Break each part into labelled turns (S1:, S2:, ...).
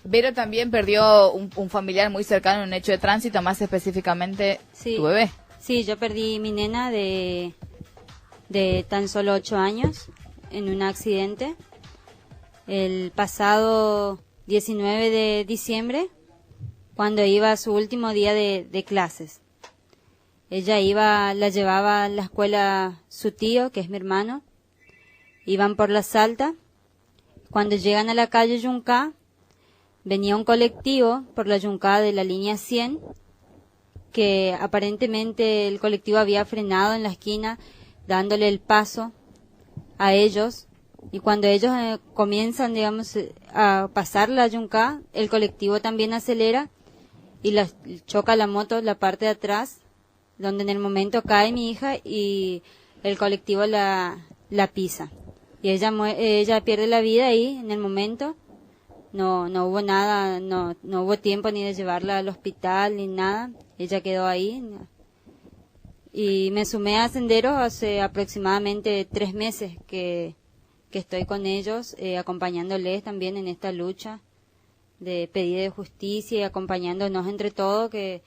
S1: Vero también perdió un familiar muy cercano en un hecho de tránsito, más específicamente
S2: Sí.
S1: tu bebé.
S2: Sí, yo perdí mi nena de tan solo 8 años en un accidente el pasado 19 de diciembre, cuando iba a su último día de clases. Ella la llevaba a la escuela su tío, que es mi hermano. Iban por la Salta. Cuando llegan a la calle Yunca, venía un colectivo por la Yunca de la línea 100, que aparentemente el colectivo había frenado en la esquina, dándole el paso a ellos. Y cuando ellos comienzan, digamos, a pasar la Yunca, el colectivo también acelera y choca la moto, la parte de atrás, donde en el momento cae mi hija y el colectivo la pisa. Y ella pierde la vida ahí, en el momento. No hubo nada, no hubo tiempo ni de llevarla al hospital ni nada. Ella quedó ahí. Y me sumé a Senderos hace aproximadamente 3 meses que estoy con ellos, acompañándoles también en esta lucha de pedido de justicia y acompañándonos entre todos, que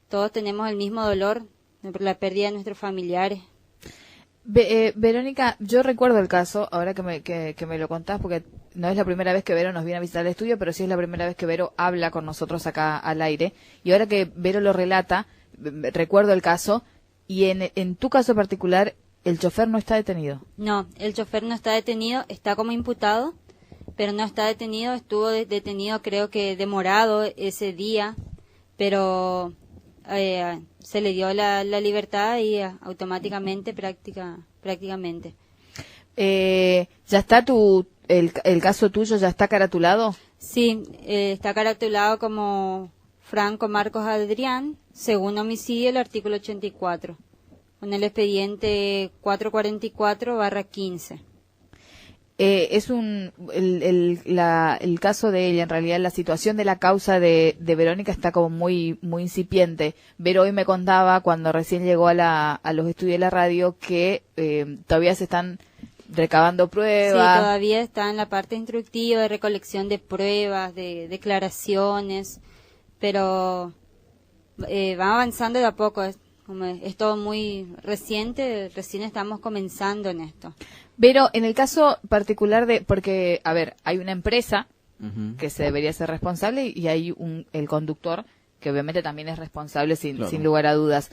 S2: todos tenemos el mismo dolor por la pérdida de nuestros familiares.
S1: Verónica, yo recuerdo el caso, ahora que me lo contás, porque no es la primera vez que Vero nos viene a visitar el estudio, pero sí es la primera vez que Vero habla con nosotros acá al aire. Y ahora que Vero lo relata, recuerdo el caso, y en tu caso particular, el chofer no está detenido.
S2: No, el chofer no está detenido, está como imputado, pero no está detenido, estuvo detenido, creo que demorado ese día, pero se le dio la libertad y automáticamente, prácticamente.
S1: ¿Ya está el caso tuyo, ya está caratulado?
S2: Sí, está caratulado como Franco Marcos Adrián, segundo homicidio, el artículo 84, con el expediente 444/15.
S1: Es el caso de ella, en realidad la situación de la causa de Verónica está como muy incipiente. Vero hoy me contaba cuando recién llegó a los estudios de la radio que todavía se están recabando pruebas.
S2: Sí, todavía está en la parte instructiva de recolección de pruebas, de declaraciones, pero va avanzando de a poco. Es todo muy reciente, recién estamos comenzando en esto.
S1: Pero en el caso particular porque, a ver, hay una empresa que se debería ser responsable y hay el conductor que obviamente también es responsable sin lugar a dudas.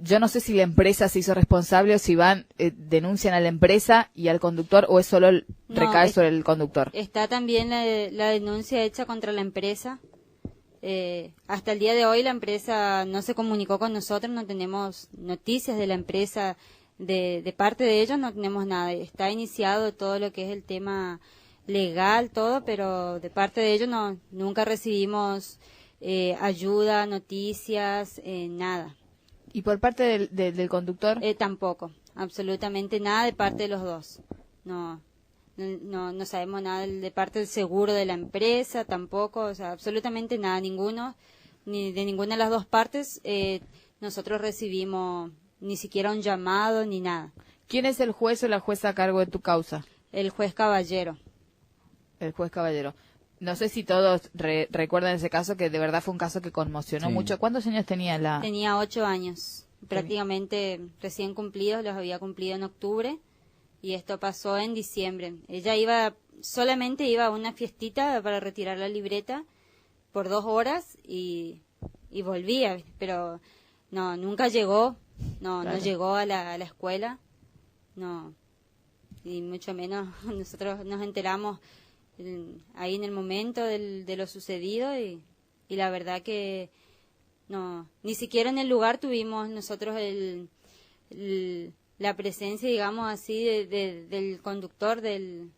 S1: Yo no sé si la empresa se hizo responsable o si denuncian a la empresa y al conductor o es solo recae sobre el conductor.
S2: Está también la denuncia hecha contra la empresa. Hasta el día de hoy la empresa no se comunicó con nosotros, no tenemos noticias de la empresa. De parte de ellos no tenemos nada. Está iniciado todo lo que es el tema legal, todo, pero de parte de ellos nunca recibimos ayuda, noticias, nada.
S1: ¿Y por parte del conductor?
S2: Tampoco, absolutamente nada de parte de los dos. No sabemos nada de parte del seguro de la empresa, tampoco, o sea, absolutamente nada, ni de ninguna de las dos partes nosotros recibimos ni siquiera un llamado ni nada.
S1: ¿Quién es el juez o la jueza a cargo de tu causa?
S2: El juez Caballero.
S1: El juez Caballero. No sé si todos recuerdan ese caso, que de verdad fue un caso que conmocionó mucho. ¿Cuántos años tenía
S2: Tenía 8 años, prácticamente recién cumplidos, los había cumplido en octubre, y esto pasó en diciembre. Ella solamente iba a una fiestita para retirar la libreta por 2 horas y volvía, pero no, nunca llegó. No llegó a la escuela, no, y mucho menos nosotros nos enteramos ahí en el momento de lo sucedido y la verdad que no, ni siquiera en el lugar tuvimos nosotros la presencia, digamos así, del conductor del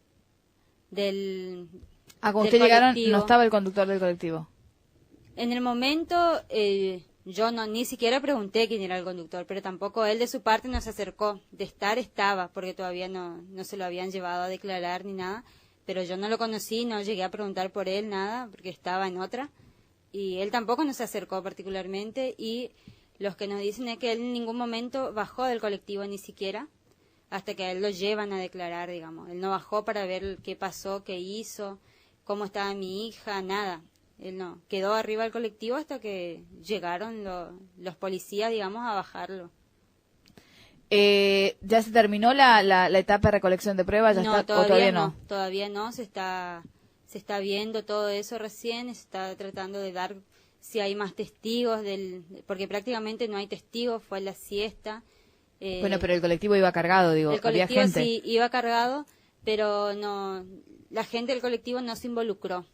S1: cuando usted llegaron no estaba el conductor del colectivo.
S2: En el momento yo ni siquiera pregunté quién era el conductor, pero tampoco él de su parte no se acercó. De estaba, porque todavía no se lo habían llevado a declarar ni nada, pero yo no lo conocí, no llegué a preguntar por él nada, porque estaba en otra, y él tampoco nos acercó particularmente, y los que nos dicen es que él en ningún momento bajó del colectivo ni siquiera, hasta que a él lo llevan a declarar, digamos. Él no bajó para ver qué pasó, qué hizo, cómo estaba mi hija, nada. Él no, quedó arriba del colectivo hasta que llegaron los policías, digamos, a bajarlo.
S1: ¿Ya se terminó la etapa de recolección de pruebas? ¿Ya
S2: No,
S1: está, o todavía no?
S2: Todavía no, se está viendo todo eso recién, se está tratando de dar si hay más testigos, porque prácticamente no hay testigos, fue la siesta.
S1: Bueno, pero el colectivo iba cargado, digo,
S2: el
S1: había
S2: colectivo
S1: gente.
S2: Sí iba cargado, pero no, la gente del colectivo no se involucró,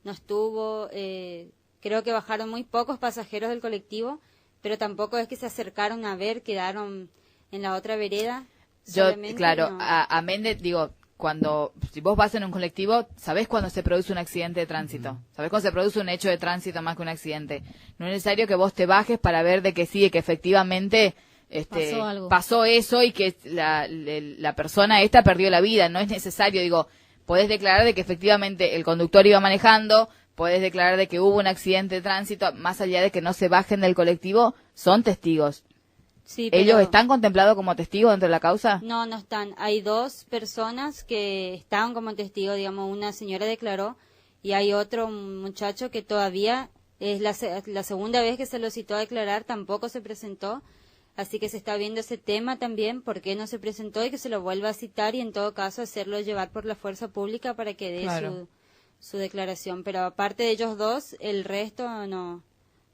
S2: no estuvo, creo que bajaron muy pocos pasajeros del colectivo, pero tampoco es que se acercaron a ver, quedaron en la otra vereda.
S1: Claro,
S2: no.
S1: a Méndez, digo, si vos vas en un colectivo, sabés cuando se produce un accidente de tránsito, sabés cuando se produce un hecho de tránsito más que un accidente. No es necesario que vos te bajes para ver de que sí, que efectivamente pasó eso y que la persona esta perdió la vida. No es necesario, digo, podés declarar de que efectivamente el conductor iba manejando, podés declarar de que hubo un accidente de tránsito, más allá de que no se bajen del colectivo, son testigos.
S2: Sí,
S1: ¿Ellos están contemplados como testigos dentro de la causa?
S2: No, no están. Hay 2 personas que estaban como testigos, digamos, una señora declaró y hay otro muchacho que todavía es la segunda vez que se lo citó a declarar, tampoco se presentó, así que se está viendo ese tema también, por qué no se presentó y que se lo vuelva a citar y en todo caso hacerlo llevar por la fuerza pública para que dé su declaración. Pero aparte de ellos 2, el resto no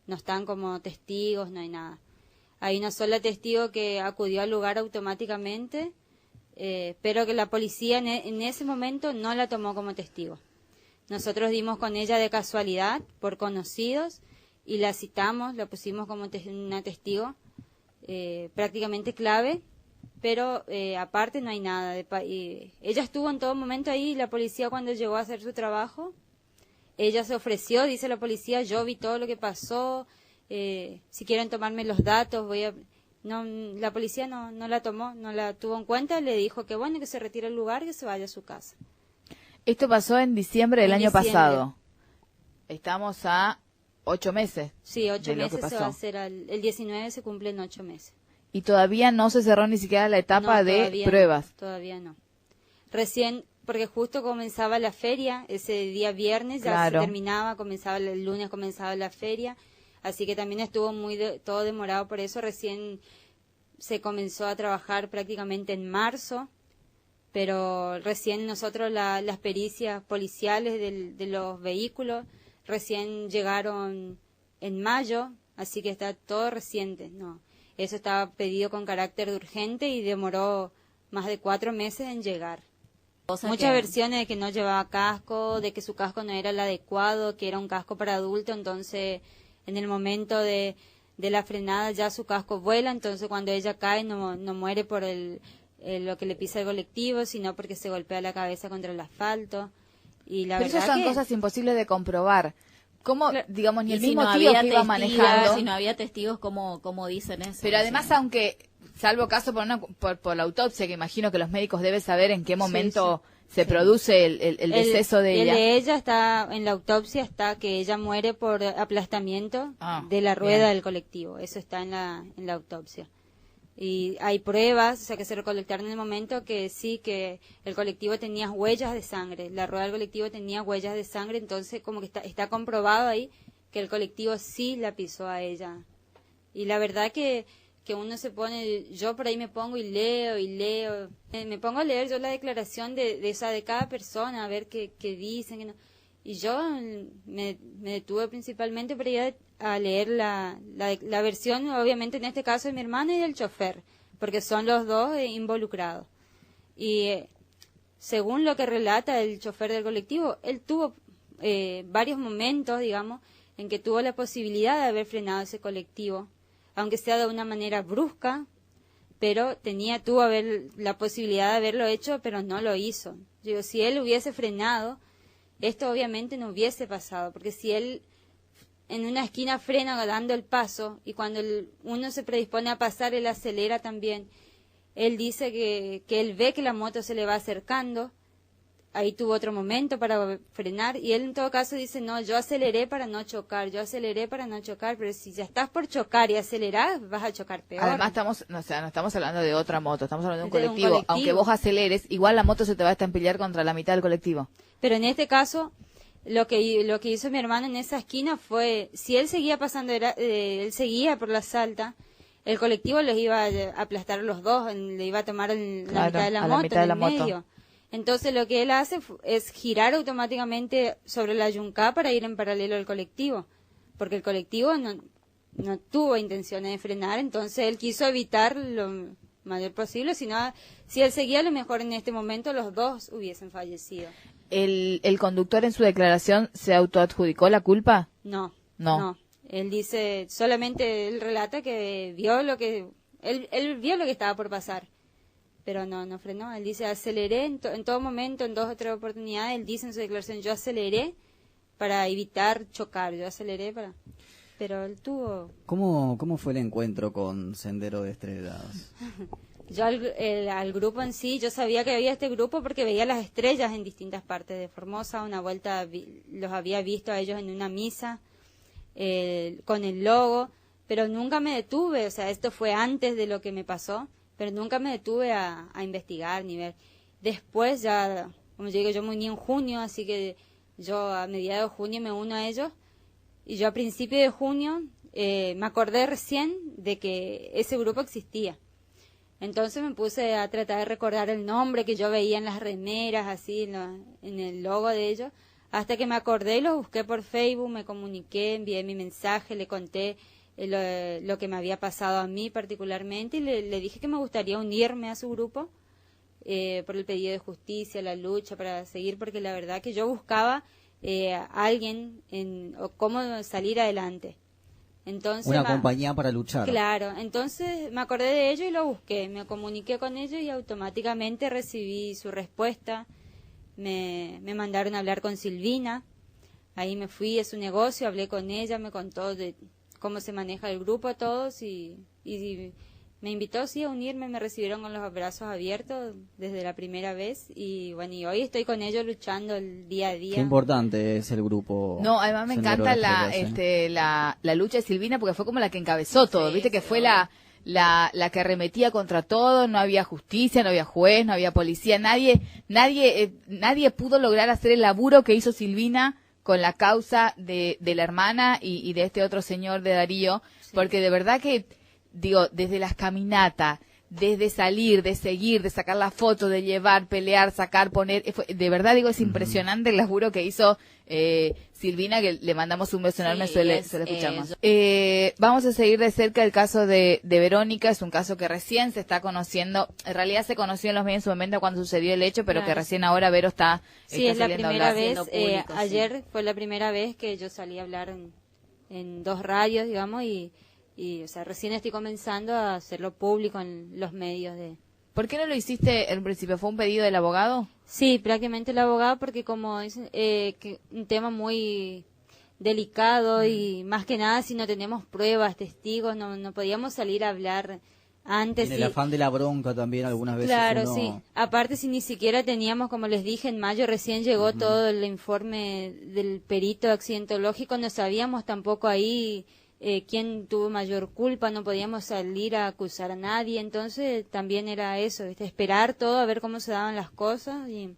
S2: están como testigos, no hay nada. Hay una sola testigo que acudió al lugar automáticamente, pero que la policía en ese momento no la tomó como testigo. Nosotros dimos con ella de casualidad, por conocidos, y la citamos, la pusimos como una testigo prácticamente clave, pero aparte no hay nada. Ella estuvo en todo momento ahí, la policía cuando llegó a hacer su trabajo, ella se ofreció, dice la policía, yo vi todo lo que pasó, si quieren tomarme los datos, la policía no la tomó, no la tuvo en cuenta, le dijo que bueno, que se retire del lugar, que se vaya a su casa.
S1: Esto pasó en diciembre del año pasado. Estamos a 8 meses.
S2: Sí, 8 meses se va a hacer, el 19 se cumplen 8 meses.
S1: Y todavía no se cerró ni siquiera la etapa de pruebas.
S2: Todavía no. Recién, porque justo comenzaba la feria, ese día viernes ya
S1: Claro.
S2: se terminaba, el lunes comenzaba la feria. Así que también estuvo todo demorado por eso. Recién se comenzó a trabajar prácticamente en marzo, pero recién nosotros las pericias policiales de los vehículos recién llegaron en mayo, así que está todo reciente. No, eso estaba pedido con carácter de urgente y demoró más de 4 meses en llegar. Muchas versiones de que no llevaba casco, de que su casco no era el adecuado, que era un casco para adulto, entonces en el momento de la frenada ya su casco vuela, entonces cuando ella cae no muere por lo que le pisa el colectivo, sino porque se golpea la cabeza contra el asfalto. Y la
S1: Pero
S2: verdad
S1: esas son
S2: que
S1: cosas imposibles de comprobar. ¿Cómo, digamos, ni el
S3: si
S1: mismo
S3: no
S1: tío
S3: había
S1: que iba
S3: testigos,
S1: manejando?
S3: Si no había testigos, ¿cómo dicen eso?
S1: Pero además, aunque, salvo caso por la autopsia, que imagino que los médicos deben saber en qué momento se produce el deceso de ella.
S2: El de ella está, en la autopsia está que ella muere por aplastamiento de la rueda del colectivo. Eso está en la autopsia. Y hay pruebas, o sea, que se recolectaron en el momento que sí, que el colectivo tenía huellas de sangre. La rueda del colectivo tenía huellas de sangre, entonces como que está comprobado ahí que el colectivo sí la pisó a ella. Y la verdad que uno se pone, yo por ahí me pongo y leo, me pongo a leer yo la declaración de cada persona, a ver qué dicen, qué no. Y yo me detuve principalmente para ir a leer la versión, obviamente en este caso de mi hermana y del chofer, porque son los dos involucrados. Y según lo que relata el chofer del colectivo, él tuvo varios momentos, digamos, en que tuvo la posibilidad de haber frenado ese colectivo, aunque sea de una manera brusca, pero tuvo la posibilidad de haberlo hecho, pero no lo hizo. Digo, si él hubiese frenado, esto obviamente no hubiese pasado, porque si él en una esquina frena dando el paso, y cuando uno se predispone a pasar, él acelera también, él dice que él ve que la moto se le va acercando, ahí tuvo otro momento para frenar, y él en todo caso dice, no, yo aceleré para no chocar, pero si ya estás por chocar y acelerás, vas a chocar peor.
S1: Además no estamos hablando de otra moto, estamos hablando de un
S2: De un
S1: colectivo.
S2: colectivo.
S1: Aunque vos aceleres, igual la moto se te va a estampillar contra la mitad del colectivo.
S2: Pero en este caso, lo que hizo mi hermano en esa esquina fue, si él seguía pasando, él seguía por la Salta, el colectivo los iba a aplastar los dos, le iba a tomar la mitad de la moto, en el medio. Entonces lo que él hace es girar automáticamente sobre la Yunca para ir en paralelo al colectivo, porque el colectivo no tuvo intenciones de frenar, entonces él quiso evitar lo mayor posible, si él seguía, a lo mejor en este momento los dos hubiesen fallecido.
S1: ¿El conductor en su declaración se autoadjudicó la culpa?
S2: No.
S1: No.
S2: Él dice, solamente él relata que vio él vio lo que estaba por pasar, pero no frenó. Él dice, aceleré en todo momento, en 2 o 3 oportunidades, él dice en su declaración, yo aceleré para evitar chocar, pero él tuvo...
S4: ¿Cómo fue el encuentro con Sendero de Estrellas?
S2: Yo al grupo en sí, yo sabía que había este grupo porque veía las estrellas en distintas partes de Formosa. Una vuelta los había visto a ellos en una misa con el logo, pero nunca me detuve, o sea, esto fue antes de lo que me pasó, pero nunca me detuve a investigar ni ver. Después ya, como yo digo, yo me uní en junio, así que yo a mediados de junio me uno a ellos, y yo a principios de junio me acordé recién de que ese grupo existía. Entonces me puse a tratar de recordar el nombre que yo veía en las remeras, así, en el logo de ellos, hasta que me acordé y los busqué por Facebook, me comuniqué, envié mi mensaje, le conté lo que me había pasado a mí particularmente, y le dije que me gustaría unirme a su grupo por el pedido de justicia, la lucha, para seguir, porque la verdad que yo buscaba a alguien o cómo salir adelante. Entonces,
S4: una compañía para luchar.
S2: Claro, entonces me acordé de ello y lo busqué, me comuniqué con ellos y automáticamente recibí su respuesta. Me mandaron a hablar con Silvina, ahí me fui a su negocio, hablé con ella, me contó de cómo se maneja el grupo a todos y me invitó sí a unirme, me recibieron con los brazos abiertos desde la primera vez y bueno, y hoy estoy con ellos luchando el día a día.
S4: Qué importante es el grupo.
S1: No, además me encanta la lucha de Silvina porque fue como la que encabezó todo, viste que fue la que arremetía contra todo, no había justicia, no había juez, no había policía, nadie pudo lograr hacer el laburo que hizo Silvina con la causa de la hermana y de este otro señor de Darío, porque de verdad que digo, desde las caminatas, desde salir, de seguir, de sacar la foto, de llevar, pelear, sacar, poner, de verdad digo, es impresionante el laburo que hizo Silvina, que le mandamos un beso enorme, suele escucharnos. Vamos a seguir de cerca el caso de Verónica, es un caso que recién se está conociendo, en realidad se conoció en los medios en su momento cuando sucedió el hecho, pero que recién ahora Vero está
S2: es la primera vez,
S3: público,
S2: ayer fue la primera vez que yo salí a hablar en 2 radios, digamos, y o sea, recién estoy comenzando a hacerlo público en los medios de...
S1: ¿Por qué no lo hiciste en principio? ¿Fue un pedido del abogado?
S2: Sí, prácticamente el abogado, porque como es que un tema muy delicado y más que nada si no tenemos pruebas, testigos, no podíamos salir a hablar antes.
S4: En el afán de la bronca también algunas veces.
S2: Claro, sí. Aparte si ni siquiera teníamos, como les dije, en mayo recién llegó todo el informe del perito accidentológico, no sabíamos tampoco ahí... quién tuvo mayor culpa, no podíamos salir a acusar a nadie, entonces también era eso, ¿viste? Esperar todo a ver cómo se daban las cosas y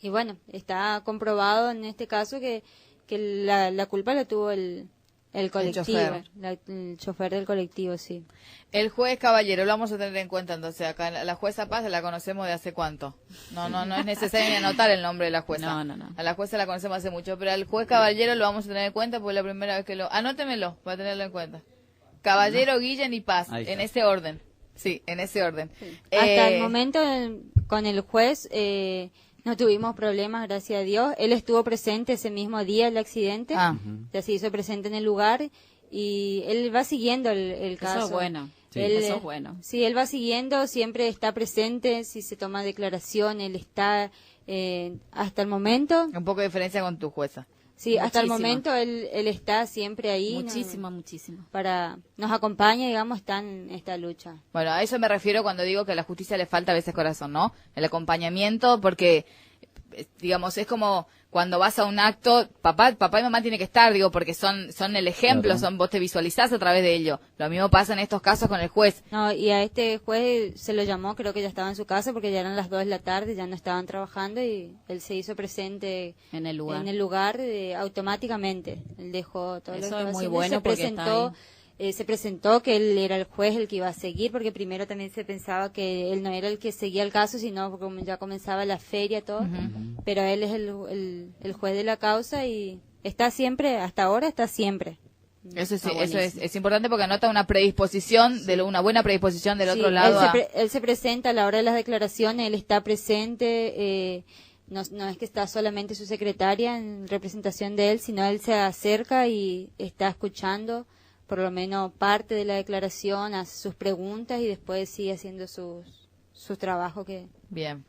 S2: bueno, está comprobado en este caso que la culpa la tuvo el colectivo, el chofer del colectivo, sí.
S1: El juez Caballero, lo vamos a tener en cuenta entonces acá. La jueza Paz la conocemos de hace cuánto. No es necesario ni anotar el nombre de la jueza.
S3: No.
S1: A la jueza la conocemos hace mucho, pero al juez Caballero lo vamos a tener en cuenta porque es la primera vez que anótemelo, para tenerlo en cuenta. Caballero, Guillén y Paz, en ese orden. Sí, en ese orden.
S2: Sí. Hasta el momento con el juez no tuvimos problemas, gracias a Dios. Él estuvo presente ese mismo día del accidente, ya se hizo presente en el lugar y él va siguiendo el caso.
S3: Eso es bueno.
S2: Sí.
S3: Eso es bueno.
S2: Sí, él va siguiendo, siempre está presente, si se toma declaración, él está hasta el momento.
S1: Un poco de diferencia con tu jueza.
S2: Sí, hasta el momento él está siempre ahí.
S3: Muchísimo.
S2: Nos acompaña, digamos, está en esta lucha.
S1: Bueno, a eso me refiero cuando digo que a la justicia le falta a veces corazón, ¿no? El acompañamiento, porque digamos, es como cuando vas a un acto, papá y mamá tienen que estar, digo, porque son el ejemplo,
S4: Claro.
S1: vos te visualizás a través de ello. Lo mismo pasa en estos casos con el juez.
S2: No, y a este juez se lo llamó, creo que ya estaba en su casa porque ya eran las 2 de la tarde, ya no estaban trabajando y él se hizo presente
S3: En el lugar.
S2: automáticamente. Él dejó todo lo que
S3: Eso
S2: estaba
S3: es muy
S2: haciendo y
S3: bueno
S2: se
S3: porque está
S2: presentó. Se presentó que él era el juez el que iba a seguir, porque primero también se pensaba que él no era el que seguía el caso, sino porque como ya comenzaba la feria, todo. Pero él es el juez de la causa y está siempre, hasta ahora está siempre.
S1: Eso
S3: Está
S1: es importante porque anota una predisposición, una buena predisposición del
S2: Sí,
S1: otro lado.
S2: él se presenta a la hora de las declaraciones, él está presente, no es que está solamente su secretaria en representación de él, sino él se acerca y está escuchando por lo menos parte de la declaración, hace sus preguntas y después sigue haciendo su trabajo que
S1: Bien.